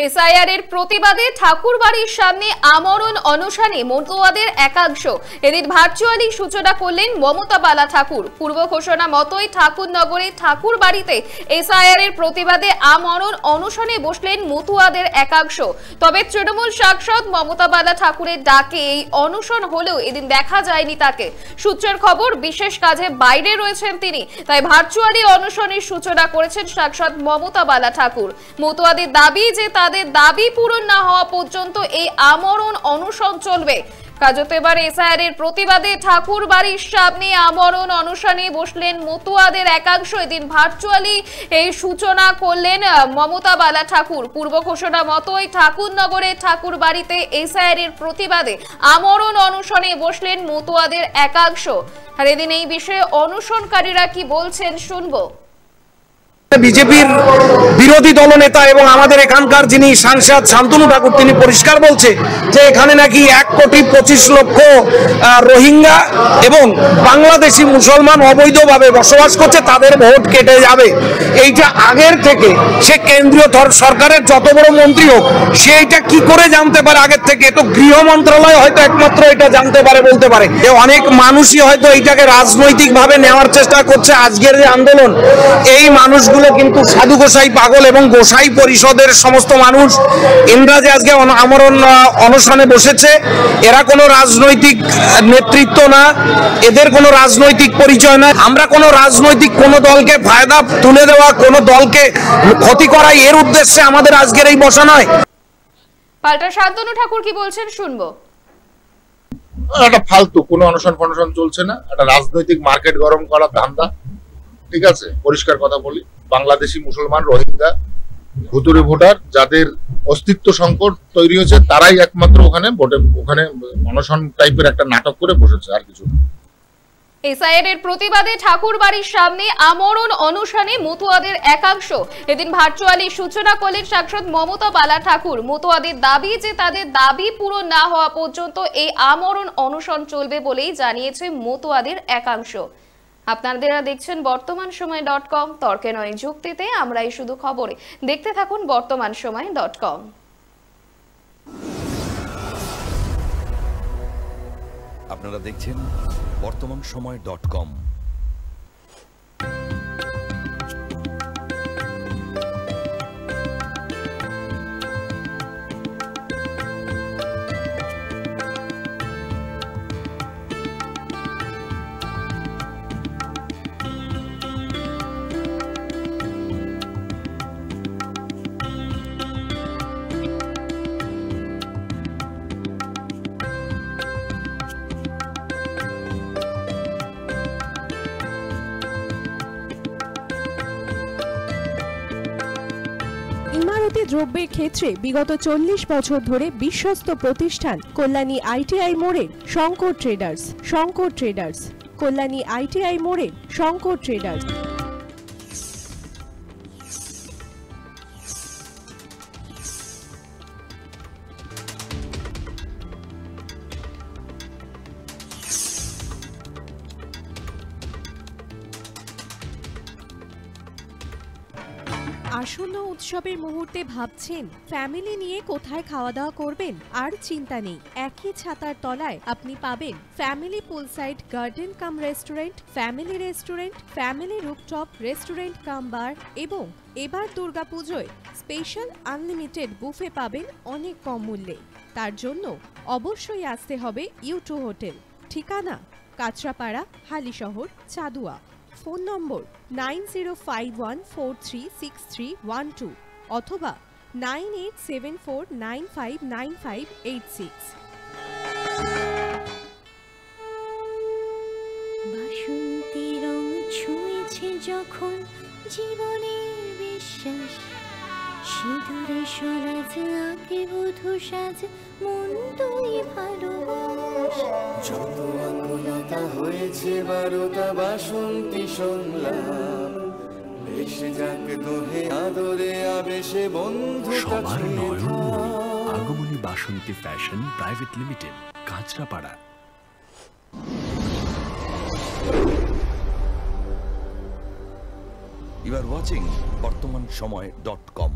SIR এর প্রতিবাদে ঠাকুরবাড়ির সামনে আমরণ অনশনে মতুয়াদের একাংশ। এদিন ভার্চুয়ালি সূচনা করলেন মমতা বালা ঠাকুর। পূর্ব ঘোষণা মতোই ঠাকুরনগরে ঠাকুরবাড়িতে এসআইআর এর প্রতিবাদে আমরণ অনশনে বসলেন মতুয়াদের একাংশ। তবে তৃণমূল সাংসদ মমতা বালা ঠাকুরের ডাকে এই অনশন হলেও এদিন দেখা যায়নি তাকে। সূত্রের খবর, বিশেষ কাজে বাইরে রয়েছেন তিনি, তাই ভার্চুয়ালি অনশনের সূচনা করেছেন সাংসদ মমতা বালা ঠাকুর। মতুয়াদের দাবি যে তাদের দাবি পূরণ না হওয়া পর্যন্ত এই আমরণ অনশন চলবে। কাজতে এবার এসআইআর এর প্রতিবাদে ঠাকুর বাড়ির সামনে আমরণ অনশনে বসলেন মতুয়াদের একাংশ। এদিন ভার্চুয়ালি এই সূচনা করলেন মমতা বালা ঠাকুর। পূর্ব ঘোষণা মতোই ঠাকুরনগরে ঠাকুর বাড়িতে এসআইআর এর প্রতিবাদে আমরণ অনশনে বসলেন মতুয়াদের একাংশ। আর এদিন এই বিষয়ে অনশনকারীরা কি বলছেন শুনবো। বিজেপির বিরোধী দলনেতা এবং আমাদের এখানকার যিনি সাংসদ শান্তনু ঠাকুর, তিনি পরিষ্কার বলছে যে এখানে নাকি 1,25,00,000 রোহিঙ্গা এবং বাংলাদেশি মুসলমান অবৈধভাবে বসবাস করছে, তাদের ভোট কেটে যাবে। এইটা আগের থেকে সে কেন্দ্রীয় সরকারের যত বড় মন্ত্রী হোক, সে এটা কি করে জানতে পারে আগের থেকে? তো গৃহ মন্ত্রণালয় হয়তো একমাত্র এটা জানতে পারে, বলতে পারে। অনেক মানুষই হয়তো এইটাকে রাজনৈতিকভাবে নেওয়ার চেষ্টা করছে। আজকের যে আন্দোলন, এই মানুষগুলো কিন্তু সাধু গোসাই পাগল এবং গোসাই পরিষদের সমস্ত মানুষ, এনরা যে আজকে আমরণ অনশনে বসেছে, এরা কোনো রাজনৈতিক নেতৃত্ব না, এদের কোনো রাজনৈতিক পরিচয় না। আমরা কোনো রাজনৈতিক কোনো দলকে ফায়দা তুলে দেওয়া, কোনো দলকে ক্ষতি করা, এর উদ্দেশ্যে আমাদের আজকের এই বসা নয়। পাল্টা শান্তনু ঠাকুর কি বলছেন শুনবো। একটা ফালতু কোনো অনশন ফনশন চলছে না, একটা রাজনৈতিক মার্কেট গরম করার ধান্দা। ঠিক আছে, পরিষ্কার কথা বলি, বাংলাদেশি মুসলমান রোহিঙ্গা ভুতুরে ভোটার যাদের অস্তিত্ব সংকট তৈরি হয়েছে, তারাই একমাত্র ওখানে অনশন টাইপের একটা নাটক করে বসেছে, আর কিছু না। এসআইআর এর প্রতিবাদে ঠাকুর বাড়ির সামনে আমরণ অনশনে মতুয়াদের একাংশ। এদিন ভার্চুয়ালি সূচনা করলেন সাংসদ মমতা বালা ঠাকুর। মতুয়াদের দাবি যে তাদের দাবি পূরণ না হওয়া পর্যন্ত এই আমরণ অনশন চলবে বলেই জানিয়েছে মতুয়াদের একাংশ। আপনারা দেখছেন বর্তমানসময়.com, তর্কে নয় যুক্তিতে আমরাই শুধু খবরে। দেখতে থাকুন বর্তমানসময়.com। আপনারা দেখছেন বর্তমানসময়.com। ইমারতি দ্রব্যের ক্ষেত্রে বিগত 40 বছর ধরে বিশ্বস্ত প্রতিষ্ঠান কল্যাণী আইটিআই মোড়ের শঙ্কর ট্রেডার্স। কল্যাণী আইটিআই মোড়ের শঙ্কর ট্রেডার্স। আসন্ন উৎসবের মুহূর্তে ভাবছেন ফ্যামিলি নিয়ে কোথায় খাওয়া দাওয়া করবেন? আর চিন্তা নেই, একই ছাতার তলায় আপনি পাবেন family poolside garden cum restaurant, family rooftop restaurant cum bar এবং এবার দুর্গাপুজোয় স্পেশাল আনলিমিটেড বুফে পাবেন অনেক কম মূল্যে। তার জন্য অবশ্যই আসতে হবে U2 হোটেল। ঠিকানা কাঁচরাপাড়া, হালিশহর, চাদুয়া। ফোন নম্বর 9051436312 অথবা 9874959586। বাসন্তী রং ছুঁয়েছে যখন জীবনের বিশ্বাস, সিঁদুরে সরাজ আঁকে বধূ সাজ, মন তুই ভালোবাস। যত আকুলতা হয়েছে বারোটা বাসন্তী সংলাপ, ভেসে যাক দোহে আদরে আবেশে বন্ধু সবার নয়ন Agamani Basanti fashion private limited, Kanchrapara. You are watching বর্তমানসময়.com।